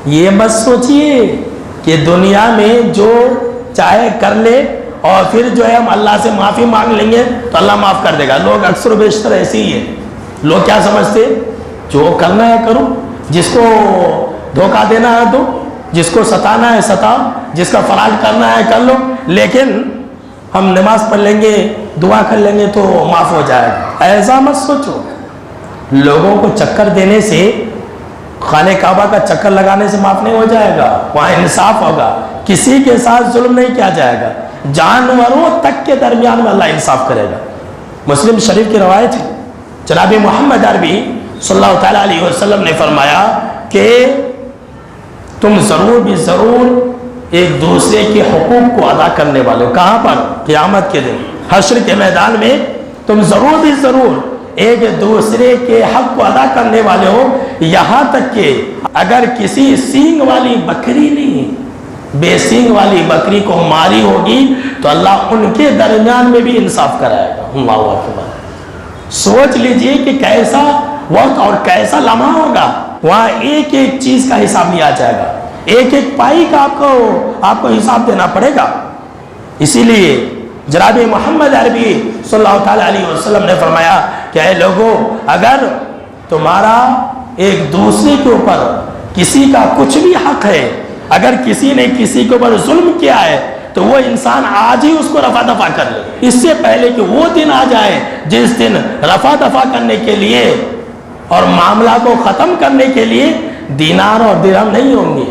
یہ مت سوچئے کہ دنیا میں جو چاہے کر لے اور پھر جو ہے ہم اللہ سے معافی مانگ لیں گے تو اللہ معاف کر دے گا. لوگ اکثر و بیشتر ایسے ہی ہیں. لوگ کیا سمجھتے ہیں؟ جو کرنا ہے کرو، جس کو دھوکہ دینا ہے دو، جس کو ستانا ہے ستاؤ، جس کا فراڈ کرنا ہے کر لو، لیکن ہم نماز پڑھ لیں گے دعا کر لیں گے تو معاف ہو جائے گا. ایسا مت سوچو. لوگوں کو چکر دینے سے، خانہ کعبہ کا چکر لگانے سے معاف نہیں ہو جائے گا. وہاں انصاف ہوگا. کسی کے ساتھ ظلم نہیں کیا جائے گا. جانوروں تک کے درمیان میں اللہ انصاف کرے گا. مسلم شریف کی روایت ہے، جناب محمد عربی صلی اللہ تعالیٰ علیہ وسلم نے فرمایا کہ تم ضرور بھی ضرور ایک دوسرے کے حقوق کو ادا کرنے والے ہو. کہاں پر؟ قیامت کے دن حشر کے میدان میں تم ضرور بھی ضرور ایک دوسرے کے حق کو ادا کرنے والے ہو. یہاں تک کہ اگر کسی سینگ والی بکری نہیں، بے سینگ والی بکری کو ماری ہوگی تو اللہ ان کے درمیان میں بھی انصاف کرائے گا. اللہ اکبر. سوچ لیجئے کہ کیسا وقت اور کیسا لمحہ ہوگا. وہاں ایک ایک چیز کا حساب لیا جائے گا. ایک ایک پائی کا آپ کو حساب دینا پڑے گا. اسی لیے جناب محمد عربی صلی اللہ تعالیٰ علیہ وسلم نے فرمایا کہ اے لوگوں، اگر تمہارا ایک دوسرے کے اوپر کسی کا کچھ بھی حق ہے، اگر کسی نے کسی کے اوپر ظلم کیا ہے تو وہ انسان آج ہی اس کو رفع دفع کر لے، اس سے پہلے کہ وہ دن آ جائے جس دن رفع دفع کرنے کے لیے اور معاملہ کو ختم کرنے کے لیے دینار اور درہم نہیں ہوں گے،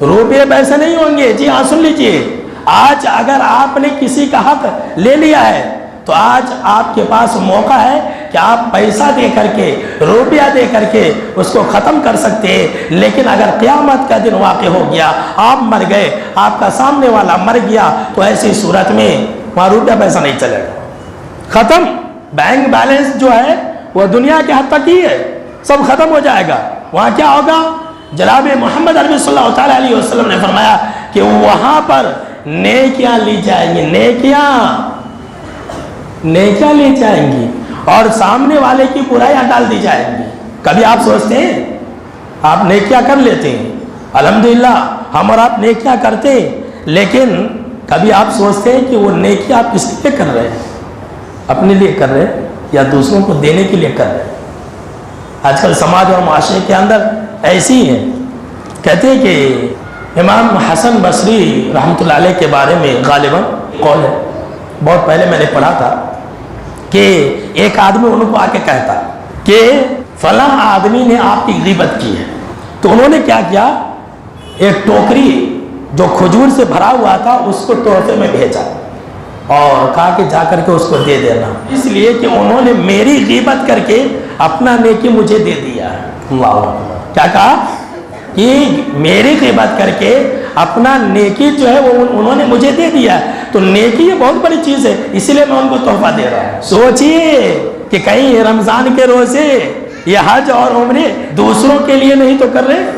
روپے پیسے نہیں ہوں گے. جی ہاں، سن لیجئے. آج اگر آپ نے کسی کا حق لے لیا ہے تو آج آپ کے پاس موقع ہے کہ آپ پیسہ دے کر کے، روپیہ دے کر کے اس کو ختم کر سکتے ہیں. لیکن اگر قیامت کا دن واقع ہو گیا، آپ مر گئے، آپ کا سامنے والا مر گیا، تو ایسی صورت میں وہاں روپیہ پیسہ نہیں چلے گا. ختم. بینک بیلنس جو ہے وہ دنیا کے حد تک ہی ہے، سب ختم ہو جائے گا. وہاں کیا ہوگا؟ جناب محمد عربی صلی اللہ تعالیٰ علیہ وسلم نے فرمایا کہ وہاں پر نیکیاں لی جائیں گی. نیکیاں لی جائیں گی اور سامنے والے کی برائیاں ڈال دی جائیں گی. کبھی آپ سوچتے ہیں؟ آپ نیکیاں کر لیتے ہیں، الحمدللہ ہم اور آپ نیکیاں کرتے ہیں، لیکن کبھی آپ سوچتے ہیں کہ وہ نیکیاں آپ کس لیے کر رہے ہیں؟ اپنے لیے کر رہے ہیں یا دوسروں کو دینے کے لیے کر رہے ہیں؟ آج کل سماج اور معاشرے کے اندر ایسی ہیں. کہتے ہیں کہ امام حسن بصری رحمۃ اللہ علیہ کے بارے میں غالباً قول ہے، بہت پہلے میں نے پڑھا تھا، کہ ایک آدمی ان کو آ کے کہتا کہ فلاں آدمی نے آپ کی غیبت کی ہے. تو انہوں نے کیا کیا؟ ایک ٹوکری جو کھجور سے بھرا ہوا تھا اس کو تحفے میں بھیجا اور کہا کہ جا کر کے اس کو دے دینا، اس لیے کہ انہوں نے میری غیبت کر کے اپنا نیکی مجھے دے دیا ہے. کیا کہا؟ کہ میری غیبت کر کے اپنا نیکی جو ہے وہ انہوں نے مجھے دے دیا ہے. تو نیکی یہ بہت بڑی چیز ہے، اسی لیے میں ان کو تحفہ دے رہا ہوں. سوچئے کہ کہیں رمضان کے روزے یہ حج اور عمرے دوسروں کے لیے نہیں تو کر رہے.